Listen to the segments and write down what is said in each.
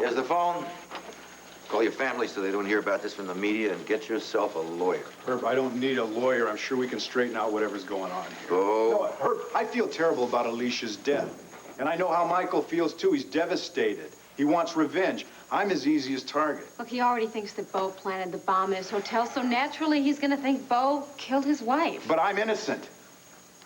Here's the phone. Call your family so they don't hear about this from the media, and get yourself a lawyer. Herb, I don't need a lawyer. I'm sure we can straighten out whatever's going on here. Oh. No, Herb, I feel terrible about Alicia's death. And I know how Michael feels, too. He's devastated. He wants revenge. I'm his easiest target. Look, he already thinks that Bo planted the bomb in his hotel, so naturally he's going to think Bo killed his wife. But I'm innocent.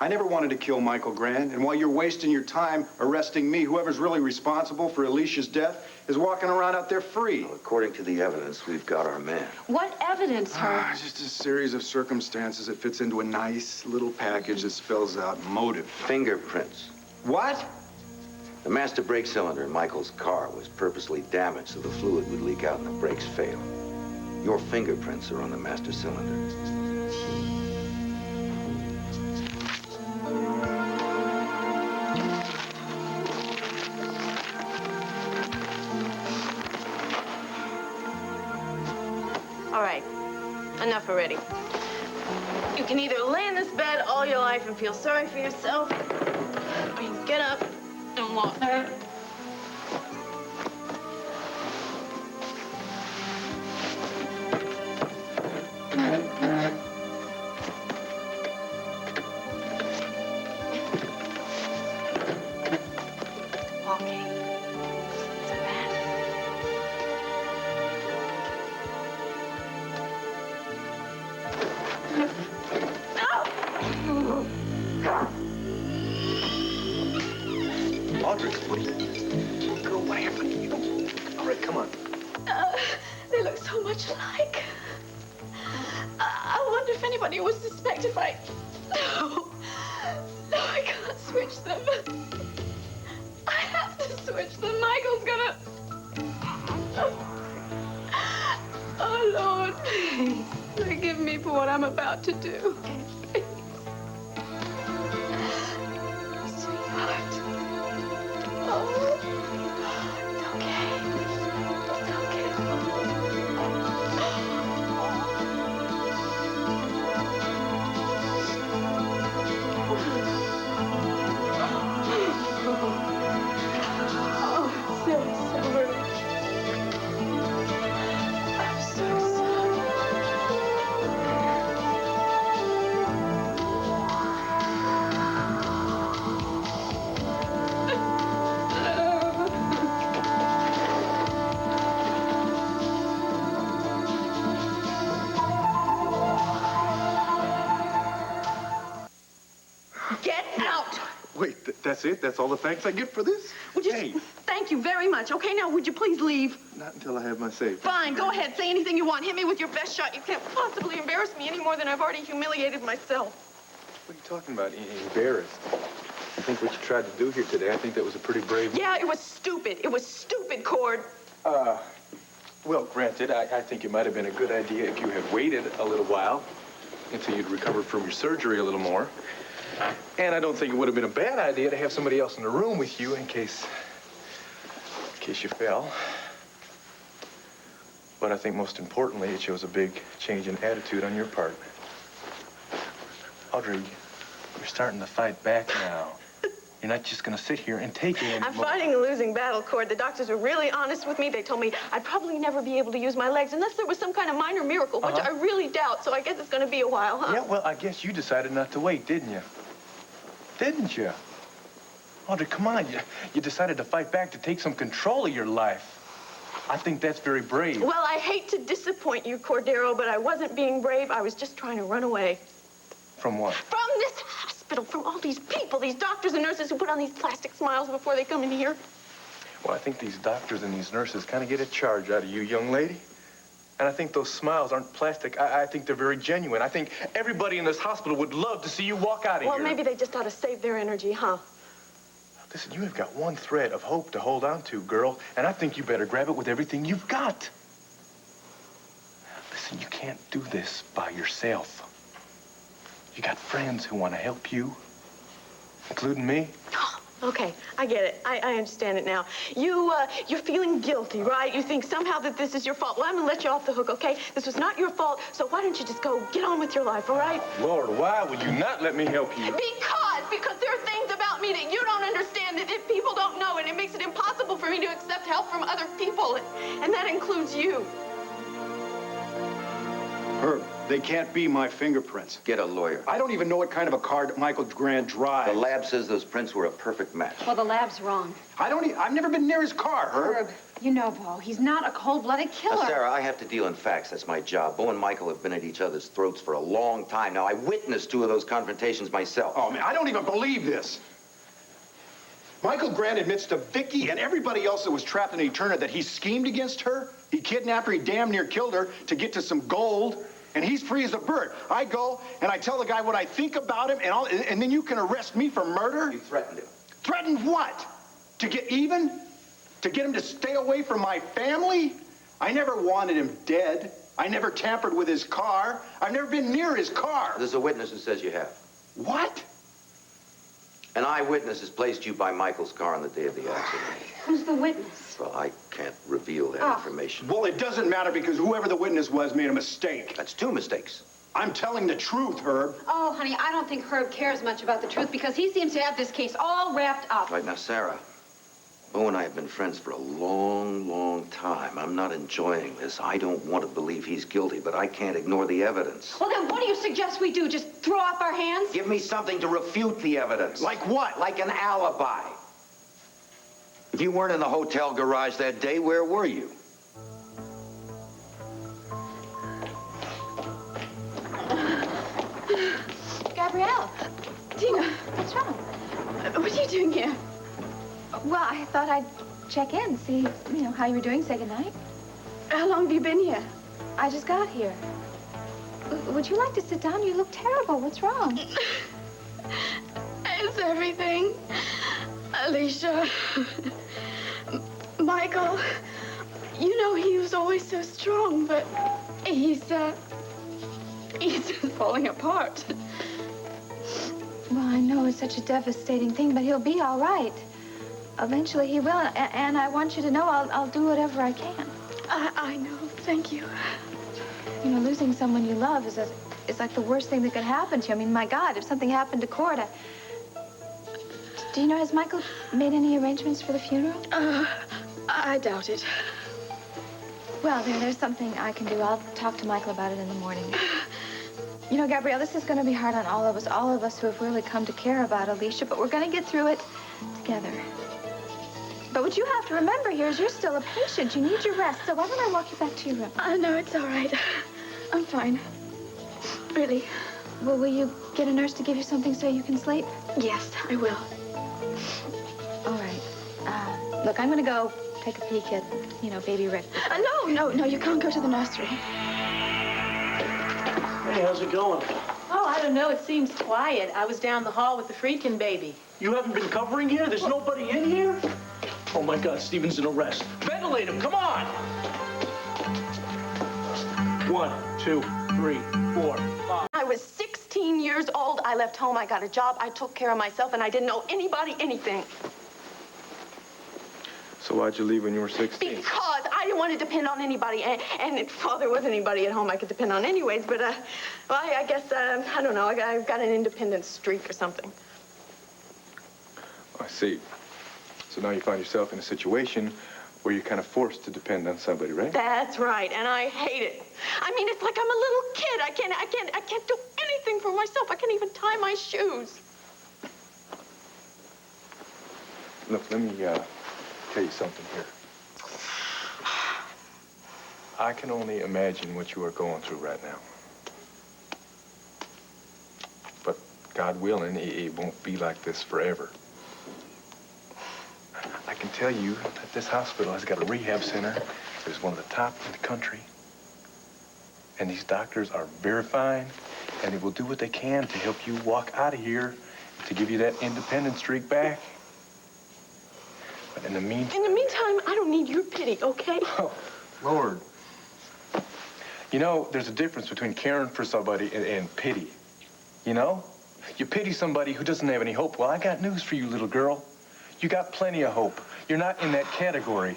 I never wanted to kill Michael Grande, and while you're wasting your time arresting me, whoever's really responsible for Alicia's death is walking around out there free. Well, according to the evidence, we've got our man. What evidence, Herb? Just a series of circumstances that fits into a nice little package that spells out motive. Fingerprints. What? The master brake cylinder in Michael's car was purposely damaged so the fluid would leak out and the brakes fail. Your fingerprints are on the master cylinder. All right, enough already. You can either lay in this bed all your life and feel sorry for yourself, or you can get up and walk. Walking. It's bad. Audrey, girl, what happened? All right, come on. They look so much alike. I wonder if anybody would suspect if I... No, I can't switch them. I have to switch them. Michael's gonna... Oh, Lord, please forgive me for what I'm about to do. Please. Sweetheart. Oh, it's okay. It's Oh, so sorry. I'm so sorry. Get out! Wait, that's it? That's all the thanks I get for this? Would you Hey, Thank you very much. Okay, now would you please leave? not until I have my say. Fine, go ahead. Say anything you want. Hit me with your best shot. You can't possibly embarrass me any more than I've already humiliated myself. What are you talking about, embarrassed? I think what you tried to do here today, I think that was a pretty brave... Yeah, it was stupid. It was stupid, Cord. Well, granted, I think it might have been a good idea if you had waited a little while until you'd recovered from your surgery a little more. And I don't think it would have been a bad idea to have somebody else in the room with you in case you fell. But I think most importantly, it shows a big change in attitude on your part. Audrey, you're starting to fight back now. You're not just gonna sit here and take it. I'm fighting a losing battle, Cord. The doctors were really honest with me. They told me I'd probably never be able to use my legs unless there was some kind of minor miracle, which I really doubt. So I guess it's gonna be a while, huh? Yeah, well, I guess you decided not to wait, didn't you? Didn't you? Audrey, come on. You decided to fight back to take some control of your life. I think that's very brave. Well, I hate to disappoint you, Cordero, but I wasn't being brave. I was just trying to run away. From what? From this hospital, from all these people, these doctors and nurses who put on these plastic smiles before they come in here. Well, I think these doctors and these nurses kind of get a charge out of you, young lady. And I think those smiles aren't plastic. I think they're very genuine. I think everybody in this hospital would love to see you walk out of here. Well, maybe they just ought to save their energy, huh? Listen, you have got one thread of hope to hold on to, girl, and I think you better grab it with everything you've got. Listen, you can't do this by yourself. You got friends who want to help you, including me. Okay, I get it. I understand it now. You're feeling guilty, right? You think somehow that this is your fault. Well, I'm gonna let you off the hook, okay? This was not your fault, so why don't you just go get on with your life, all right? Lord, why would you not let me help you? Because there are things about me that you don't understand, that if people don't know, and it makes it impossible for me to accept accept help from other people, and that includes you. Herb, they can't be my fingerprints. Get a lawyer. I don't even know what kind of a car Michael Grande drives. The lab says those prints were a perfect match. Well, the lab's wrong. I've never been near his car, Herb. Herb, you know Bo. He's not a cold-blooded killer. Now, Sarah, I have to deal in facts. That's my job. Bo and Michael have been at each other's throats for a long time. Now, I witnessed 2 of those confrontations myself. Oh, man, I don't even believe this. Michael Grande admits to Vicky and everybody else that was trapped in Eterna that he schemed against her. He kidnapped her, he damn near killed her to get to some gold. And he's free as a bird. I go and I tell the guy what I think about him, and then you can arrest me for murder? You threatened him. Threatened what? To get even? To get him to stay away from my family? I never wanted him dead. I never tampered with his car. I've never been near his car. There's a witness who says you have. What? An eyewitness has placed you by Michael's car on the day of the accident. Who's the witness? Well, I can't reveal that information. Well, it doesn't matter because whoever the witness was made a mistake. That's 2 mistakes. I'm telling the truth, Herb. Oh, honey, I don't think Herb cares much about the truth because he seems to have this case all wrapped up. Right now, Sarah, Bo and I have been friends for a long, long time. I'm not enjoying this. I don't want to believe he's guilty, but I can't ignore the evidence. Well, then what do you suggest we do? Just throw up our hands? Give me something to refute the evidence. Like what? Like an alibi. If you weren't in the hotel garage that day, where were you? Gabrielle, Tina, what's wrong? what are you doing here? Well, I thought I'd check in, see, how you were doing, say goodnight. How long have you been here? I just got here. Would you like to sit down? You look terrible. What's wrong? It's everything. Alicia. Michael. You know, he was always so strong, but he's falling apart. Well, I know it's such a devastating thing, but he'll be all right. Eventually he will, and I want you to know I'll do whatever I can. I know. Thank you. Losing someone you love is like the worst thing that could happen to you. I mean, my God, if something happened to Cord, do you know, has Michael made any arrangements for the funeral? I doubt it. Well, there's something I can do. I'll talk to Michael about it in the morning. Gabrielle, this is going to be hard on all of us who have really come to care about Alicia, but we're going to get through it together. But what you have to remember here is you're still a patient. You need your rest, so why don't I walk you back to your room? No, it's all right. I'm fine. Really. Well, will you get a nurse to give you something so you can sleep? Yes, I will. All right. Look, I'm going to go take a peek at, baby Rick. No, you can't go to the nursery. Hey, how's it going? Oh, I don't know. It seems quiet. I was down the hall with the Friedkin baby. You haven't been covering here? There's nobody in here? Oh, my God, Stephen's in arrest. Ventilate him, come on! 1, 2, 3, 4, 5. I was 16 years old. I left home. I got a job. I took care of myself, and I didn't owe anybody anything. So why'd you leave when you were 16? Because I didn't want to depend on anybody, and well, there wasn't anybody at home I could depend on anyways, but, I guess, I don't know, I've got an independent streak or something. I see. So now you find yourself in a situation where you're kind of forced to depend on somebody, right? That's right, and I hate it. I mean, it's like I'm a little kid. I can't do anything for myself. I can't even tie my shoes. Look, let me tell you something here. I can only imagine what you are going through right now. But God willing, it won't be like this forever. I can tell you that this hospital has got a rehab center that is one of the top in the country. And these doctors are very fine, and they will do what they can to help you walk out of here, to give you that independent streak back. But in the meantime, I don't need your pity, okay? oh, Lord. There's a difference between caring for somebody and pity. You pity somebody who doesn't have any hope. Well, I got news for you, little girl. You got plenty of hope. You're not in that category.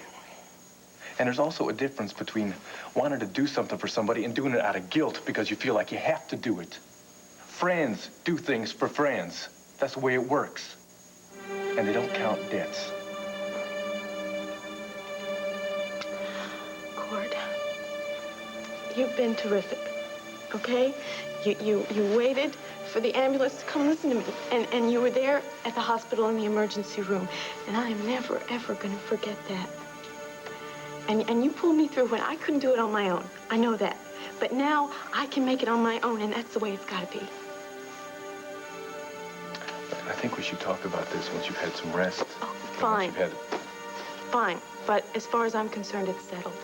And there's also a difference between wanting to do something for somebody and doing it out of guilt because you feel like you have to do it. Friends do things for friends. That's the way it works. And they don't count debts. you've been terrific, okay? You waited for the ambulance to come listen to me, and you were there at the hospital in the emergency room, and I am never, ever gonna forget that. And you pulled me through when I couldn't do it on my own. I know that. But now I can make it on my own, and that's the way it's gotta be. I think we should talk about this once you've had some rest. Oh, fine. Once you've had Fine. But as far as I'm concerned, it's settled.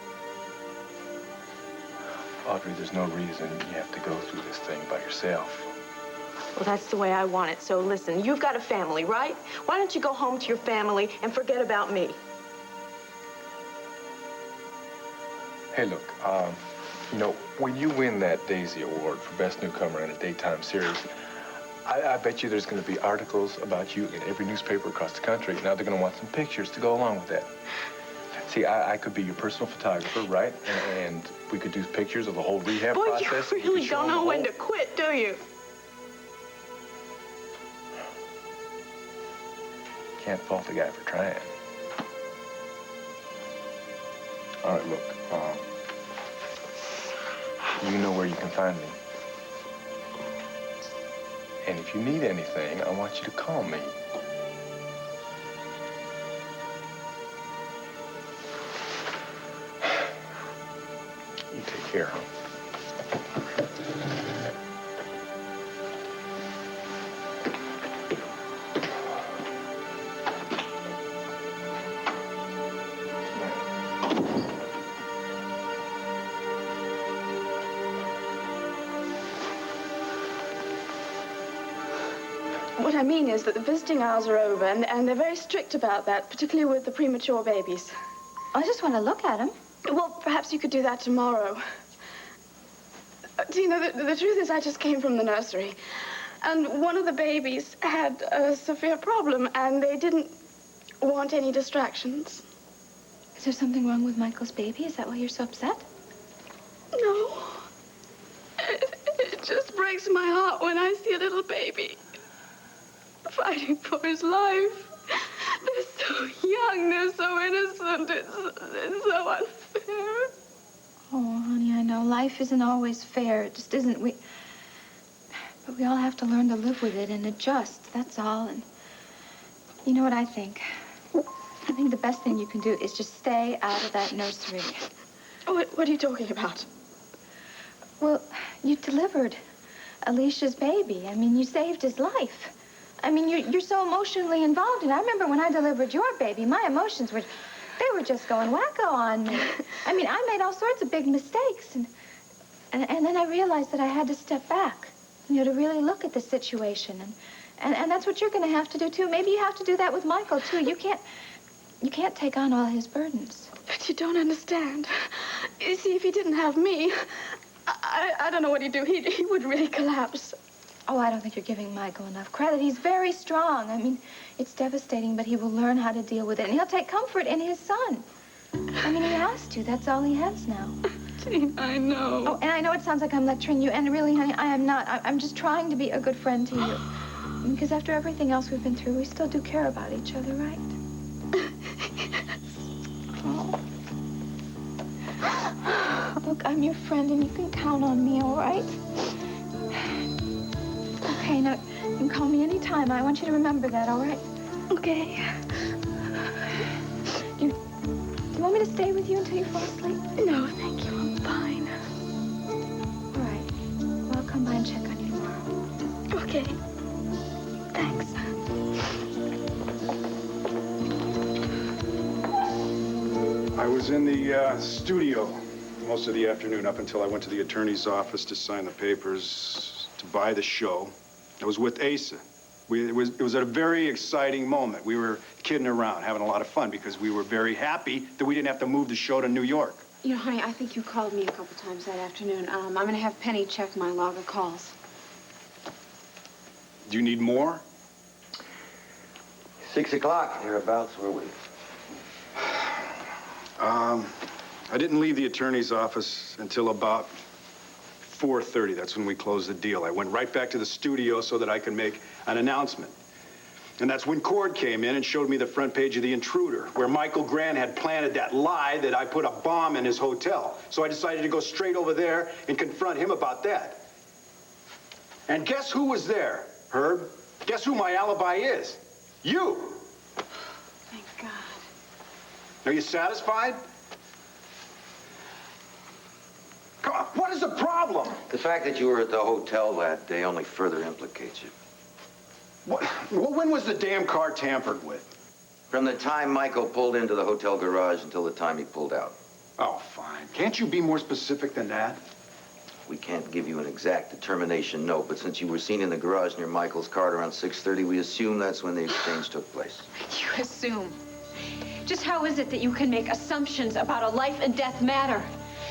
Audrey, there's no reason you have to go through this thing by yourself. Well, that's the way I want it. So listen, you've got a family, right? Why don't you go home to your family and forget about me? Hey, look, you know, when you win that Daisy Award for Best Newcomer in a Daytime Series, I bet you there's going to be articles about you in every newspaper across the country. Now they're going to want some pictures to go along with that. See, I could be your personal photographer, right? And we could do pictures of the whole rehab process. Boy, you really don't know when to quit, do you? Can't fault the guy for trying. All right, look, you know where you can find me. And if you need anything, I want you to call me. You take care, huh? What I mean is that the visiting hours are over, and they're very strict about that, particularly with the premature babies. I just want to look at him. Well, perhaps you could do that tomorrow. Do you know, the truth is I just came from the nursery, and one of the babies had a severe problem, and they didn't want any distractions. Is there something wrong with Michael's baby? Is that why you're so upset? No. It just breaks my heart when I see a little baby fighting for his life. They're so young, they're so innocent, it's so unfair. Oh, honey, I know. Life isn't always fair. It just isn't. But we all have to learn to live with it and adjust, that's all. And you know what I think? I think the best thing you can do is just stay out of that nursery. What are you talking about? Well, you delivered Alicia's baby. I mean, you saved his life. I mean, you're so emotionally involved. And I remember when I delivered your baby, my emotions were just going wacko on me. I mean, I made all sorts of big mistakes. And then I realized that I had to step back, you know, to really look at the situation. And that's what you're going to have to do, too. Maybe you have to do that with Michael, too. You can't take on all his burdens. But you don't understand. You see, if he didn't have me, I don't know what he'd do. He would really collapse. Oh, I don't think you're giving Michael enough credit. He's very strong. I mean, it's devastating, but he will learn how to deal with it. And he'll take comfort in his son. I mean, he has to. That's all he has now. Gee, I know. Oh, and I know it sounds like I'm lecturing you, and really, honey, I am not. I'm just trying to be a good friend to you. Because after everything else we've been through, we still do care about each other, right? Oh. Look, I'm your friend, and you can count on me, all right? Okay, now, you can call me anytime. I want you to remember that, all right? Okay. Do you want me to stay with you until you fall asleep? No, thank you. I'm fine. All right. Well, I'll come by and check on you tomorrow. Okay. Thanks. I was in the studio most of the afternoon up until I went to the attorney's office to sign the papers to buy the show. I was with Asa. It was a very exciting moment. We were kidding around, having a lot of fun because we were very happy that we didn't have to move the show to New York. You know, honey, I think you called me a couple times that afternoon. I'm going to have Penny check my log of calls. Do you need more? 6 o'clock, hereabouts, were we? I didn't leave the attorney's office until about 4:30. That's when we closed the deal. I went right back to the studio so that I could make an announcement. And that's when Cord came in and showed me the front page of The Intruder, where Michael Grande had planted that lie that I put a bomb in his hotel. So I decided to go straight over there and confront him about that. And guess who was there, Herb? Guess who my alibi is? You! Thank God. Are you satisfied? Come on, what is the problem? The fact that you were at the hotel that day only further implicates you. What? Well, when was the damn car tampered with? From the time Michael pulled into the hotel garage until the time he pulled out. Oh, fine. Can't you be more specific than that? We can't give you an exact determination, no, but since you were seen in the garage near Michael's car around 6:30, we assume that's when the exchange took place. You assume. Just how is it that you can make assumptions about a life and death matter?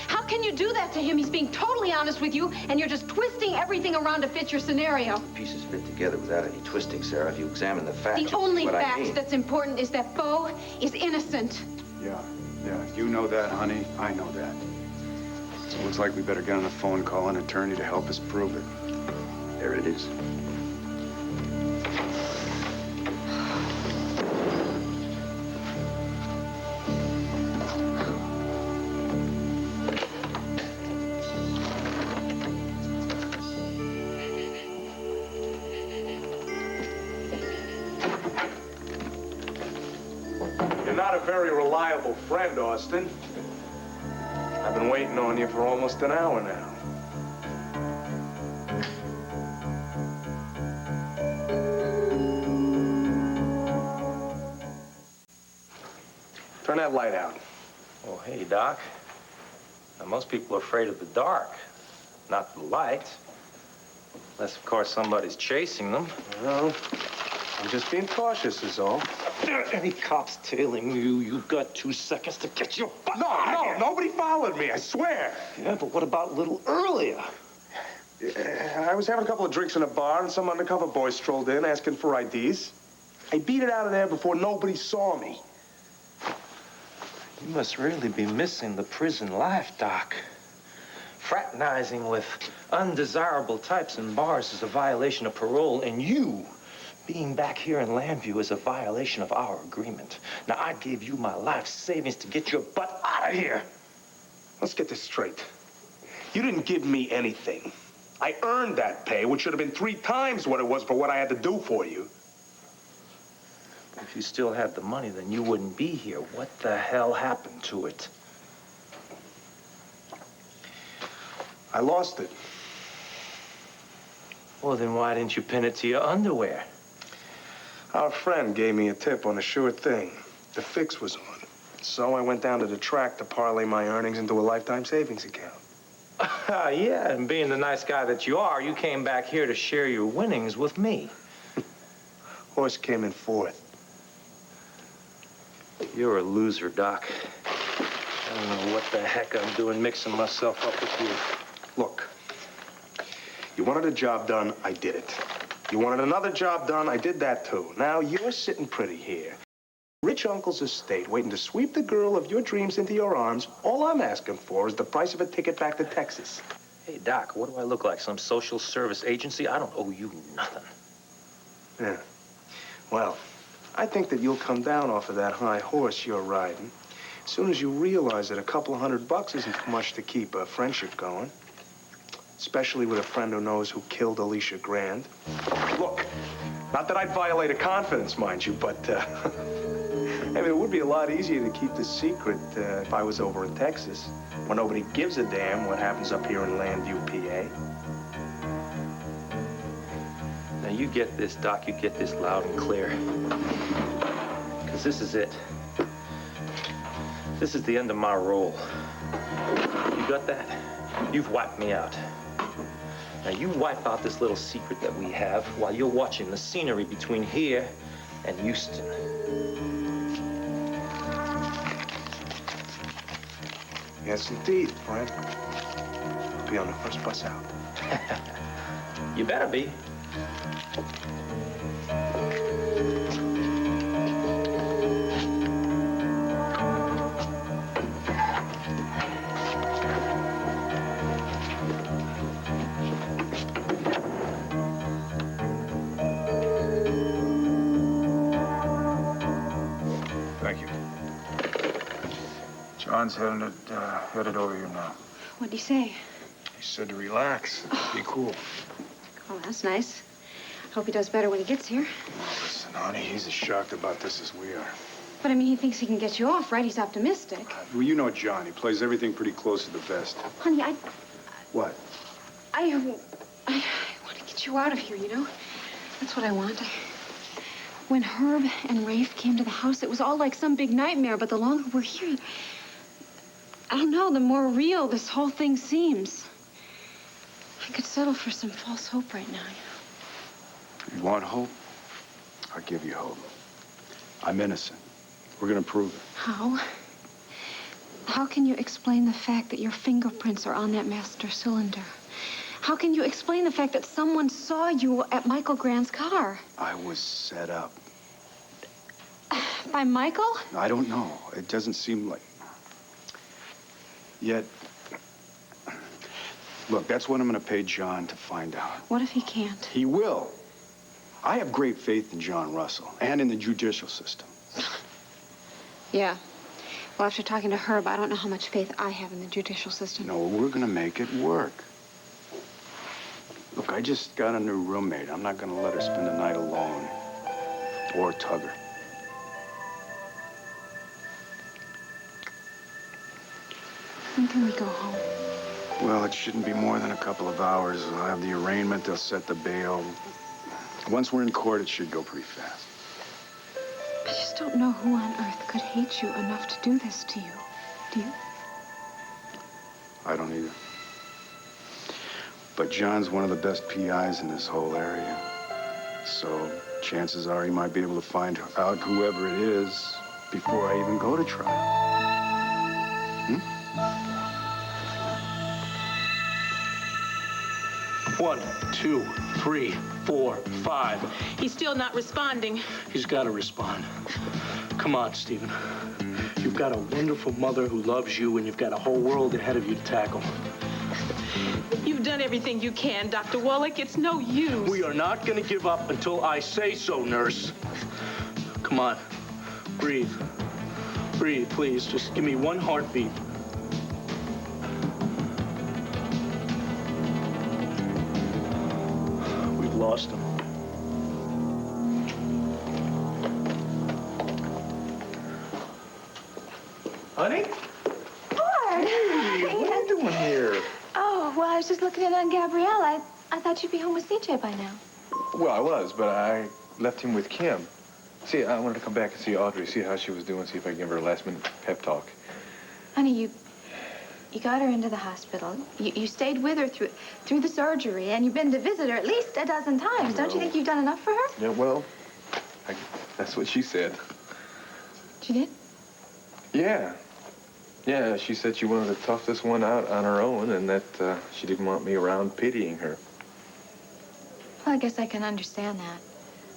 How can you do that to him? He's being totally honest with you, and you're just twisting everything around to fit your scenario. The pieces fit together without any twisting, Sarah. If you examine the facts, The only what I fact mean. that's important is that Beau is innocent. Yeah. You know that, honey. I know that. So it looks like we better get on the phone, call an attorney to help us prove it. There it is. You're not a very reliable friend, Austin. I've been waiting on you for almost an hour now. Turn that light out. Well, hey, Doc. Now, most people are afraid of the dark, not the light. Unless, of course, somebody's chasing them. Well, I'm just being cautious is all. Any cop's tailing you, you've got 2 seconds to get your butt out of here. Nobody followed me, I swear. Yeah, but what about a little earlier? I was having a couple of drinks in a bar, and some undercover boy strolled in asking for IDs. I beat it out of there before nobody saw me. You must really be missing the prison life, Doc. Fraternizing with undesirable types in bars is a violation of parole, and you being back here in Landview is a violation of our agreement. Now, I gave you my life savings to get your butt out of here. Let's get this straight. You didn't give me anything. I earned that pay, which should have been 3 times what it was for what I had to do for you. If you still had the money, then you wouldn't be here. What the hell happened to it? I lost it. Well, then why didn't you pin it to your underwear? Our friend gave me a tip on a sure thing. The fix was on. So I went down to the track to parlay my earnings into a lifetime savings account. Yeah, and being the nice guy that you are, you came back here to share your winnings with me. Horse came in 4th. You're a loser, Doc. I don't know what the heck I'm doing mixing myself up with you. Look, you wanted a job done, I did it. You wanted another job done, I did that too. Now you're sitting pretty here. Rich uncle's estate, waiting to sweep the girl of your dreams into your arms. All I'm asking for is the price of a ticket back to Texas. Hey, Doc, what do I look like? Some social service agency? I don't owe you nothing. Yeah. Well, I think that you'll come down off of that high horse you're riding as soon as you realize that a couple of $100 isn't much to keep a friendship going. Especially with a friend who knows who killed Alicia Grande. Look, not that I'd violate a confidence, mind you, but, I mean, it would be a lot easier to keep the secret if I was over in Texas, where nobody gives a damn what happens up here in Landview, PA. Now, you get this, Doc, you get this loud and clear. Because this is it. This is the end of my role. You got that? You've wiped me out. Now, you wipe out this little secret that we have while you're watching the scenery between here and Houston. Yes, indeed, friend. I'll be on the first bus out. You better be. John's headed over here now. What'd he say? He said to relax, be cool. Oh, that's nice. Hope he does better when he gets here. Listen, honey, he's as shocked about this as we are. But, I mean, he thinks he can get you off, right? He's optimistic. Well, you know John. He plays everything pretty close to the vest. Honey, What? I want to get you out of here, you know? That's what I want. When Herb and Rafe came to the house, it was all like some big nightmare, but the longer we're here, I don't know, the more real this whole thing seems. I could settle for some false hope right now. You want hope? I'll give you hope. I'm innocent. We're gonna prove it. How? How can you explain the fact that your fingerprints are on that master cylinder? How can you explain the fact that someone saw you at Michael Grande's car? I was set up. By Michael? I don't know. It doesn't seem like... Yet... Look, that's what I'm gonna pay John to find out. What if he can't? He will. I have great faith in John Russell and in the judicial system. Yeah. Well, after talking to Herb, I don't know how much faith I have in the judicial system. No, we're gonna make it work. Look, I just got a new roommate. I'm not gonna let her spend the night alone. Or Tugger. When can we go home? Well, it shouldn't be more than a couple of hours. I'll have the arraignment, they'll set the bail. Once we're in court, it should go pretty fast. I just don't know who on earth could hate you enough to do this to you. Do you? I don't either. But John's one of the best PIs in this whole area. So chances are he might be able to find out whoever it is before I even go to trial. Hmm? 1, 2, 3, 4, 5. He's still not responding. He's got to respond. Come on, Stephen. You've got a wonderful mother who loves you, and you've got a whole world ahead of you to tackle. You've done everything you can, Dr. Wallach. It's no use. We are not going to give up until I say so, nurse. Come on. Breathe. Breathe, please. Just give me one heartbeat. We've lost him. Honey? Art! Hey, what are you doing here? Oh, well, I was just looking in on Gabrielle. I thought you'd be home with CJ by now. Well, I was, but I left him with Kim. See, I wanted to come back and see Audrey, see how she was doing, see if I can give her a last-minute pep talk. Honey, you got her into the hospital. You stayed with her through the surgery, and you've been to visit her at least a dozen times. Don't you think you've done enough for her? Yeah, well, that's what she said. She did? Yeah. Yeah, she said she wanted to tough this one out on her own, and that she didn't want me around pitying her. Well, I guess I can understand that.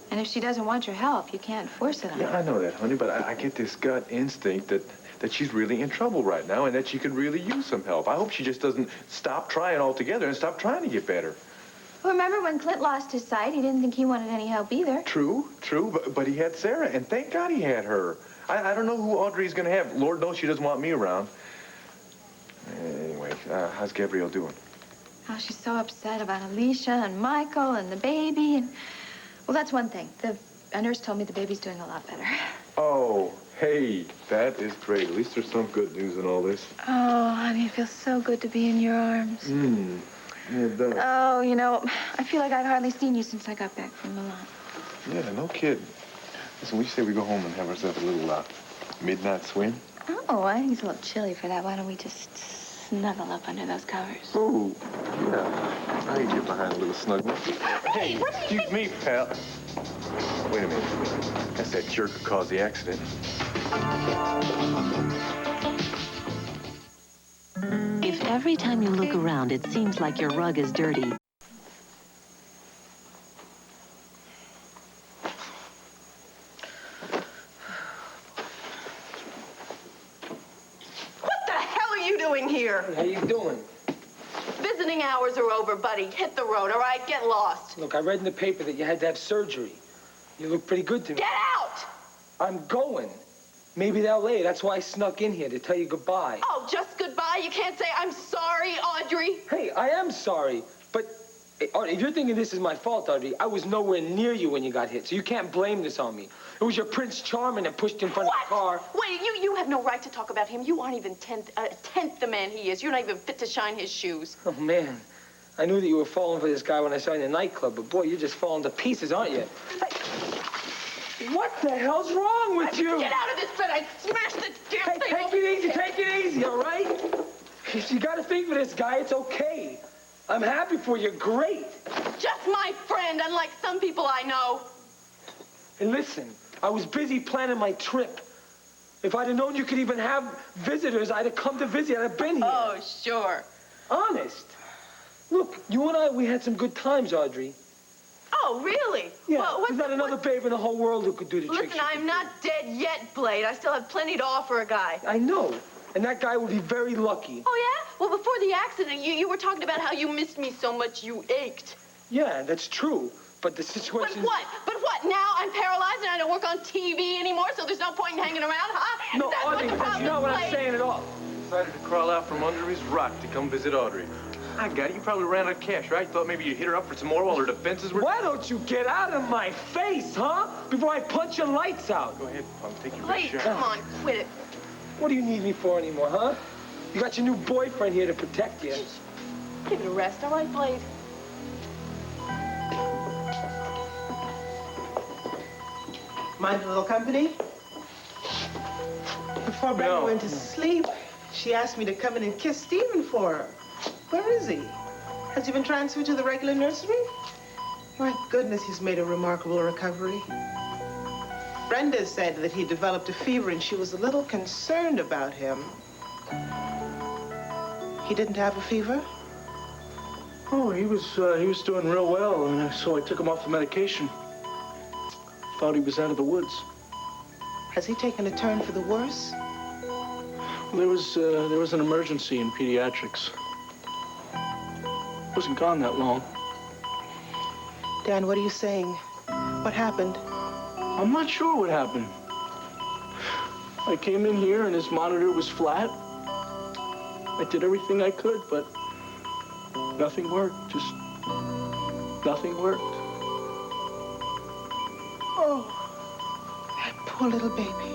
And if she doesn't want your help, you can't force it on her. Yeah, I know that, honey, but I get this gut instinct that she's really in trouble right now and that she could really use some help. I hope she just doesn't stop trying altogether and stop trying to get better. Well, remember when Clint lost his sight? He didn't think he wanted any help either. True, but he had Sarah, and thank God he had her. I don't know who Audrey's going to have. Lord knows she doesn't want me around. Anyway, how's Gabrielle doing? Oh, she's so upset about Alicia and Michael and the baby. And well, that's one thing. A nurse told me the baby's doing a lot better. Oh, hey, that is great. At least there's some good news in all this. Oh, honey, it feels so good to be in your arms. Yeah, it does. Oh, you know, I feel like I've hardly seen you since I got back from Milan. Yeah, no kidding. Listen, we say we go home and have ourselves a little midnight swim? Oh, I think it's a little chilly for that. Why don't we just snuggle up under those covers? Oh, yeah. I can get behind a little snuggle. Hey, excuse me, pal. Wait a minute. That's that jerk who caused the accident. If every time you look around it seems like your rug is dirty, Here. How you doing? Visiting hours are over, buddy. Hit the road, all right? Get lost. Look, I read in the paper that you had to have surgery. You look pretty good to me. Get out! I'm going. Maybe they're late. That's why I snuck in here, to tell you goodbye. Oh, just goodbye? You can't say, I'm sorry, Audrey. Hey, I am sorry, but Audrey, if you're thinking this is my fault, Audrey, I was nowhere near you when you got hit, so you can't blame this on me. It was your Prince Charming that pushed you in front of the car. Wait, you have no right to talk about him. You aren't even a tenth the man he is. You're not even fit to shine his shoes. Oh, man. I knew that you were falling for this guy when I saw you in the nightclub, but boy, you're just falling to pieces, aren't you? What the hell's wrong with you? Get out of this bed. I smashed the damn thing. Take it easy, all right? If you got a thing for this guy, it's okay. I'm happy for you. Great. Just my friend, unlike some people I know. And listen, I was busy planning my trip. If I'd have known you could even have visitors, I'd have come to visit. I'd have been here. Oh, sure. Honest. Look, you and I, we had some good times, Audrey. Oh, really? Yeah, well, there's not another babe in the whole world who could do the trick. Listen, I'm not dead yet, Blade. I still have plenty to offer a guy. I know. And that guy would be very lucky. Oh, yeah? Well, before the accident, you were talking about how you missed me so much you ached. Yeah, that's true. But the situation... But what? Now I'm paralyzed and I don't work on TV anymore, so there's no point in hanging around, huh? No, Audrey, that's not what I'm saying at all. Decided to crawl out from under his rock to come visit Audrey. I got it. You probably ran out of cash, right? Thought maybe you'd hit her up for some more while her defenses were... Why don't you get out of my face, huh? Before I punch your lights out. Go ahead, Punk. Take your Blade, best shot. come on, quit it. What do you need me for anymore, huh? You got your new boyfriend here to protect you. Give it a rest, all right, Blade? Mind a little company? Before Brenda went to sleep, she asked me to come in and kiss Stephen for her. Where is he? Has he been transferred to the regular nursery? My goodness, he's made a remarkable recovery. Brenda said that he developed a fever and she was a little concerned about him. He didn't have a fever? Oh, he was doing real well, and so I took him off the medication. Thought he was out of the woods. Has he taken a turn for the worse? There was an emergency in pediatrics. Wasn't gone that long. Dan, what are you saying? What happened? I'm not sure what happened. I came in here and his monitor was flat. I did everything I could, but nothing worked. Just nothing worked. Oh, that poor little baby.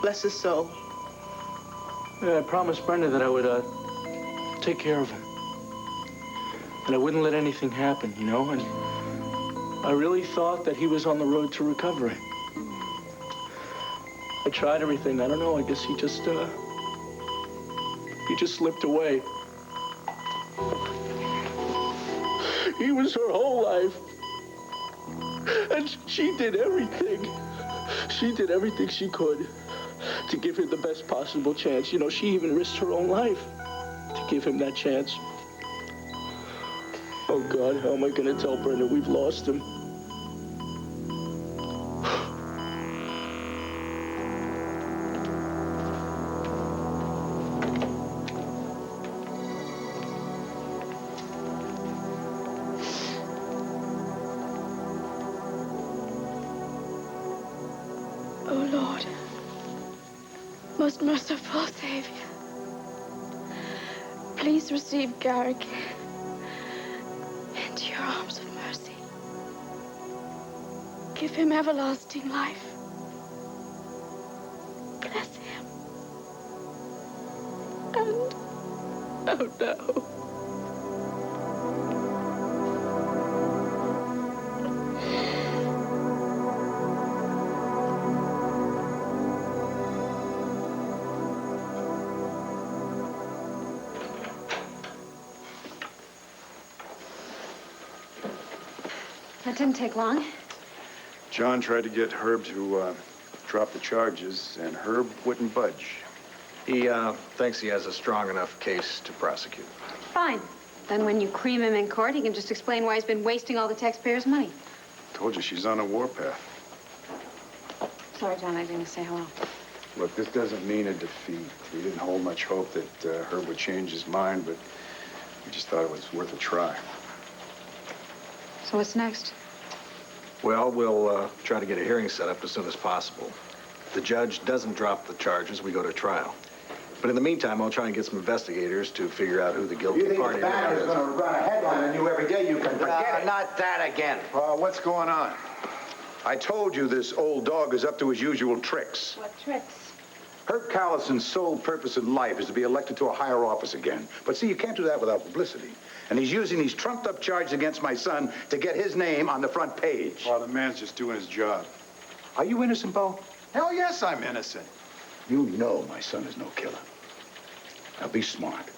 Bless his soul. Yeah, I promised Brenda that I would take care of him. And I wouldn't let anything happen, you know? And I really thought that he was on the road to recovery. I tried everything. I don't know. I guess he just slipped away. He was her whole life. And she did everything. She did everything she could to give him the best possible chance. You know, she even risked her own life to give him that chance. Oh, God, how am I going to tell Brenda we've lost him? Oh, Lord, most merciful Savior, please receive Garrick into your arms of mercy. Give him everlasting life. Bless him. And, oh no. That didn't take long. John tried to get Herb to drop the charges, and Herb wouldn't budge. He thinks he has a strong enough case to prosecute. Fine. Then when you cream him in court, he can just explain why he's been wasting all the taxpayers' money. Told you she's on a warpath. Sorry, John, I didn't say hello. Look, this doesn't mean a defeat. We didn't hold much hope that Herb would change his mind, but we just thought it was worth a try. So what's next? Well, we'll try to get a hearing set up as soon as possible. If the judge doesn't drop the charges, we go to trial. But in the meantime, I'll try and get some investigators to figure out who the guilty party is. You think the Banner's going to run a headline on you every day? You can forget it. Not that again. What's going on? I told you this old dog is up to his usual tricks. What tricks? Herb Callison's sole purpose in life is to be elected to a higher office again. But see, you can't do that without publicity. And he's using these trumped-up charges against my son to get his name on the front page. Well, the man's just doing his job. Are you innocent, Bo? Hell yes, I'm innocent. You know my son is no killer. Now be smart.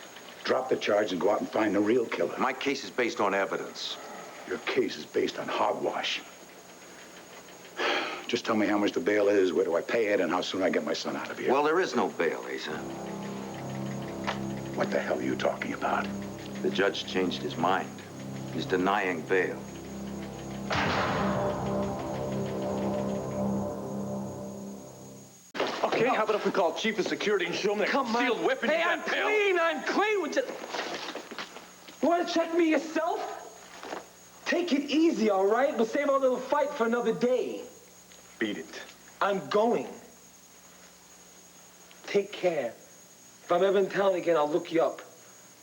Drop the charge and go out and find the real killer. My case is based on evidence. Your case is based on hogwash. Just tell me how much the bail is, where do I pay it, and how soon I get my son out of here. Well, there is no bail, Asa. What the hell are you talking about? The judge changed his mind. He's denying bail. Okay, how about if we call Chief of Security and show him that concealed weapon? Hey, I'm clean. I'm clean. You want to check me yourself? Take it easy, all right? We'll save our little fight for another day. Beat it. I'm going. Take care. If I'm ever in town again, I'll look you up.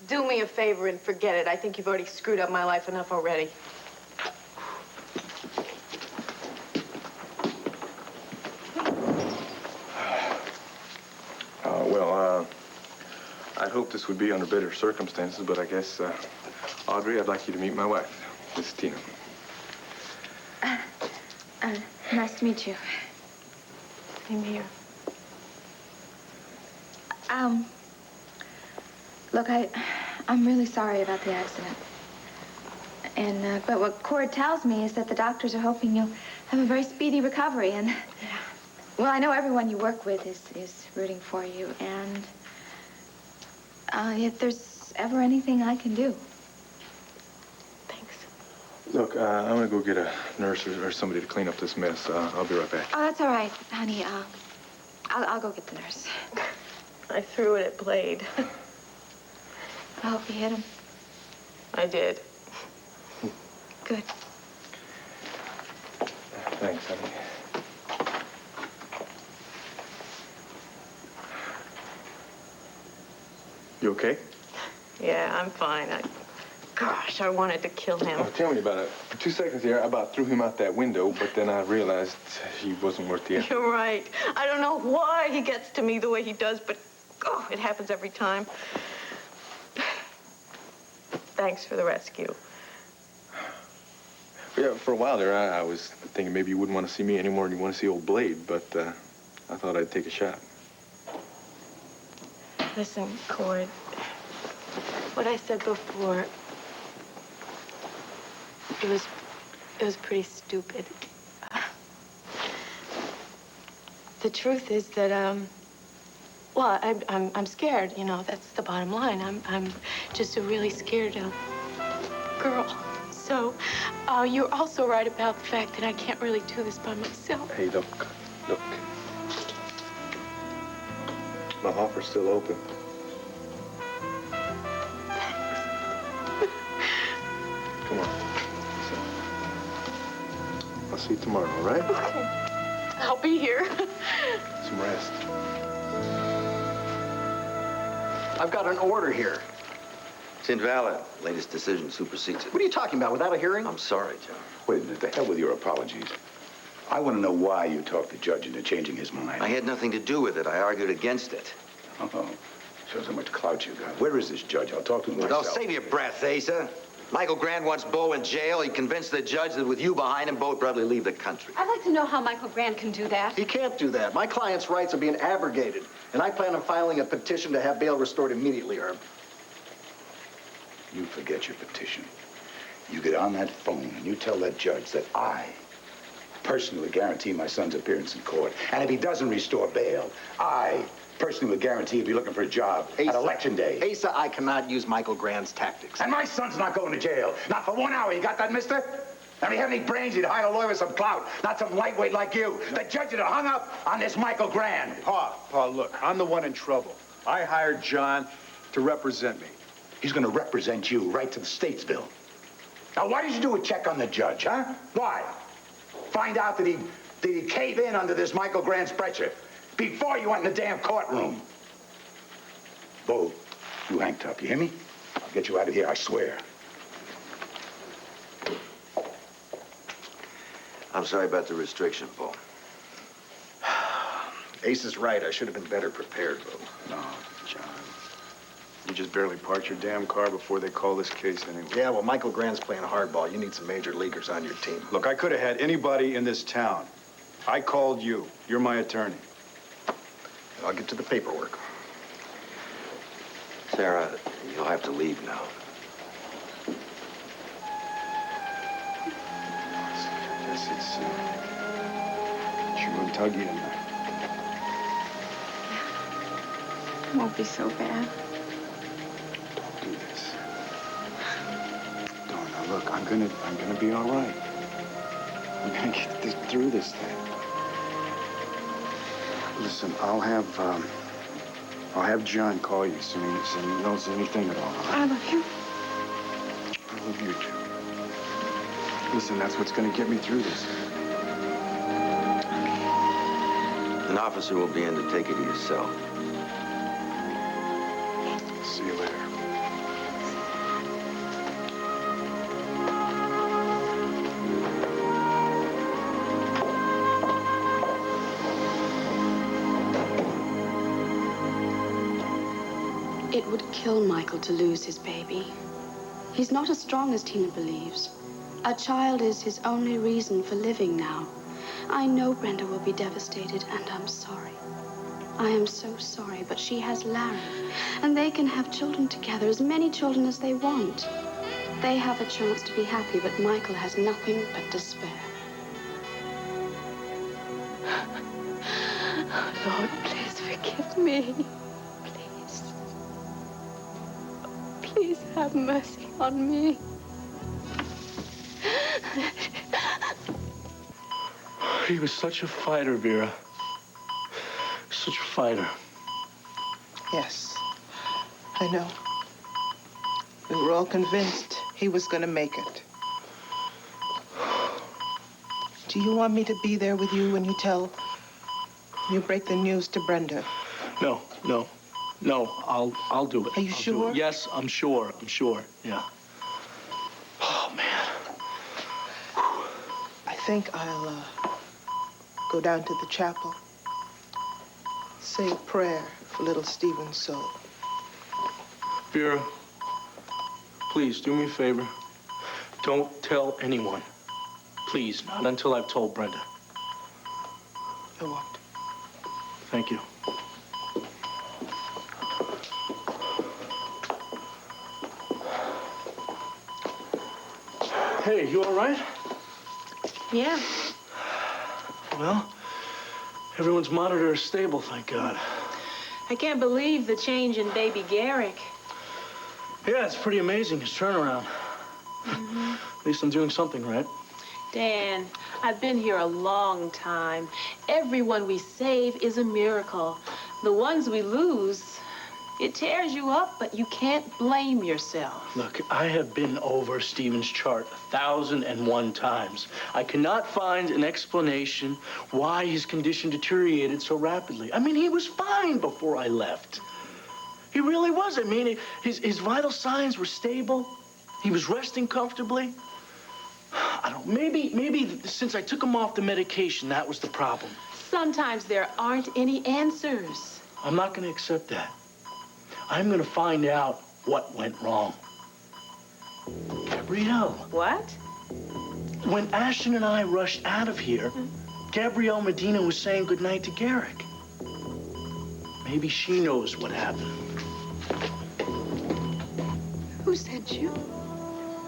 Do me a favor and forget it. I think you've already screwed up my life enough already. I'd hope this would be under better circumstances, but I guess, Audrey, I'd like you to meet my wife, Miss Tina. Nice to meet you. Same here. Look, I'm really sorry about the accident. And, but what Cord tells me is that the doctors are hoping you'll have a very speedy recovery. And, well, I know everyone you work with is rooting for you. And, if there's ever anything I can do. Thanks. Look, I'm gonna go get a nurse or somebody to clean up this mess. I'll be right back. Oh, that's all right, honey. I'll go get the nurse. I threw it at Blade. I hope you hit him. I did. Good. Thanks, honey. You okay? Yeah, I'm fine. Gosh, I wanted to kill him. Oh, tell me about it. For 2 seconds there, I about threw him out that window, but then I realized he wasn't worth the effort. You're right. I don't know why he gets to me the way he does, but, oh, it happens every time. Thanks for the rescue. Yeah, for a while there, I was thinking maybe you wouldn't want to see me any more than you want to see old Blade, but I thought I'd take a shot. Listen, Cord, what I said before, it was pretty stupid. The truth is that, well, I'm scared, you know, that's the bottom line. I'm just a really scared girl. So, you're also right about the fact that I can't really do this by myself. Hey, look. My offer's still open. Come on. I'll see you tomorrow, all right? Okay. I'll be here. Some rest. I've got an order here. It's invalid. Latest decision supersedes it. What are you talking about? Without a hearing? I'm sorry, John. Wait a minute, the hell with your apologies. I want to know why you talked the judge into changing his mind. I had nothing to do with it. I argued against it. Uh-oh. Shows how much clout you got. Where is this judge? I'll talk to him myself. Don't save your breath, Asa. Michael Grande wants Bo in jail. He convinced the judge that with you behind him, Bo would probably leave the country. I'd like to know how Michael Grande can do that. He can't do that. My client's rights are being abrogated, and I plan on filing a petition to have bail restored immediately, Herb. You forget your petition. You get on that phone and you tell that judge that I personally guarantee my son's appearance in court. And if he doesn't restore bail, I personally will guarantee he'll be looking for a job at election day. Asa, I cannot use Michael Grande's tactics. And my son's not going to jail. Not for 1 hour. You got that, mister? And if he had any brains, he'd hire a lawyer with some clout. Not some lightweight like you. The judge would have hung up on this Michael Grande. Pa, look, I'm the one in trouble. I hired John to represent me. He's going to represent you right to the Statesville. Now, why did you do a check on the judge, huh? Why? Find out that he caved in under this Michael Grande's pressure before you went in the damn courtroom. Bo, you hang tough, you hear me? I'll get you out of here, I swear. I'm sorry about the restriction, Bo. Ace is right. I should have been better prepared, Bo. No, John. You just barely parked your damn car before they call this case anyway. Yeah, well, Michael Grande's playing hardball. You need some major leaguers on your team. Look, I could have had anybody in this town. I called you. You're my attorney. I'll get to the paperwork. Sarah, you'll have to leave now. I guess it's you and Tuggy tonight. It won't be so bad. Don't do this. Don't. Now look, I'm gonna be all right. I'm gonna get through this thing. Listen, I'll have John call you as soon as he knows anything at all. I love you. I love you too. Listen, that's what's gonna get me through this. An officer will be in to take you to your cell. See you later. It would kill Michael to lose his baby. He's not as strong as Tina believes. A child is his only reason for living now. I know Brenda will be devastated, and I'm sorry. I am so sorry, but she has Larry, and they can have children together, as many children as they want. They have a chance to be happy, but Michael has nothing but despair. Oh, Lord, please forgive me. Please. Please have mercy on me. He was such a fighter, Vera. Such a fighter. Yes, I know. We were all convinced he was going to make it. Do you want me to be there with you when you break the news to Brenda? No, I'll do it. Are you sure? Yes, I'm sure, yeah. Oh, man. I think I'll go down to the chapel, say a prayer for little Stephen's soul. Vera, please do me a favor. Don't tell anyone. Please, not until I've told Brenda. I won't. Thank you. Hey, you all right? Yeah. Well, everyone's monitor is stable, thank God. I can't believe the change in baby Garrick. Yeah, it's pretty amazing, his turnaround. At least I'm doing something right. Dan, I've been here a long time. Everyone we save is a miracle. The ones we lose, it tears you up, but you can't blame yourself. Look, I have been over Stephen's chart 1,001 times. I cannot find an explanation why his condition deteriorated so rapidly. I mean, he was fine before I left. He really was. I mean, his vital signs were stable. He was resting comfortably. I don't, maybe since I took him off the medication, that was the problem. Sometimes there aren't any answers. I'm not going to accept that. I'm going to find out what went wrong. Gabrielle. What? When Ashton and I rushed out of here, Gabrielle Medina was saying goodnight to Garrick. Maybe she knows what happened. Who sent you?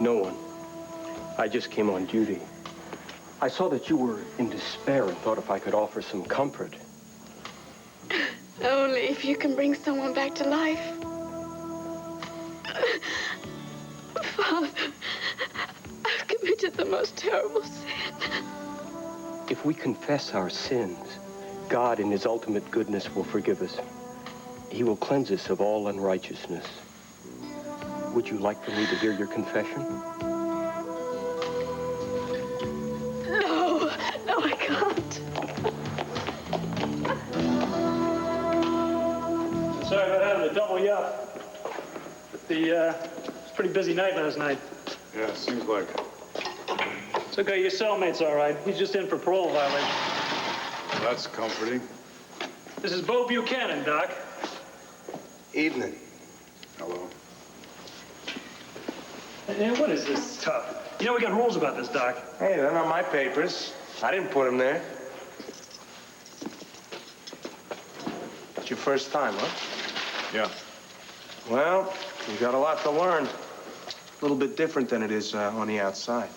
No one. I just came on duty. I saw that you were in despair and thought if I could offer some comfort. Only if you can bring someone back to life. Father, I've committed the most terrible sin. If we confess our sins, God in his ultimate goodness will forgive us. He will cleanse us of all unrighteousness. Would you like for me to hear your confession? No, Sorry about having to double you up. It's a pretty busy night last night. Yeah, seems like it. It's okay, your cellmate's all right. He's just in for parole violation. That's comforting. This is Bo Buchanan, Doc. Evening. Hello. Hey, what is this stuff? You know we got rules about this, Doc. Hey, they're not my papers. I didn't put them there. It's your first time, huh? Yeah. Well, you got a lot to learn. A little bit different than it is on the outside.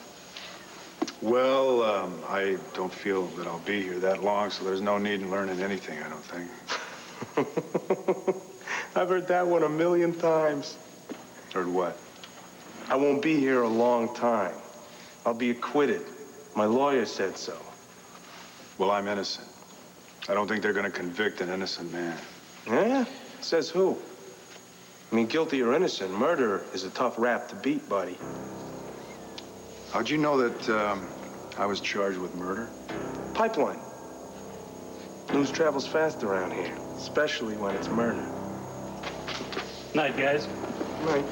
Well, I don't feel that I'll be here that long, so there's no need in learning anything, I don't think. I've heard that one 1,000,000 times. Heard what? I won't be here a long time. I'll be acquitted. My lawyer said so. Well, I'm innocent. I don't think they're going to convict an innocent man. Yeah? Says who? I mean, guilty or innocent, murder is a tough rap to beat, buddy. How'd you know that I was charged with murder? Pipeline. News travels fast around here, especially when it's murder. Night, guys. Night.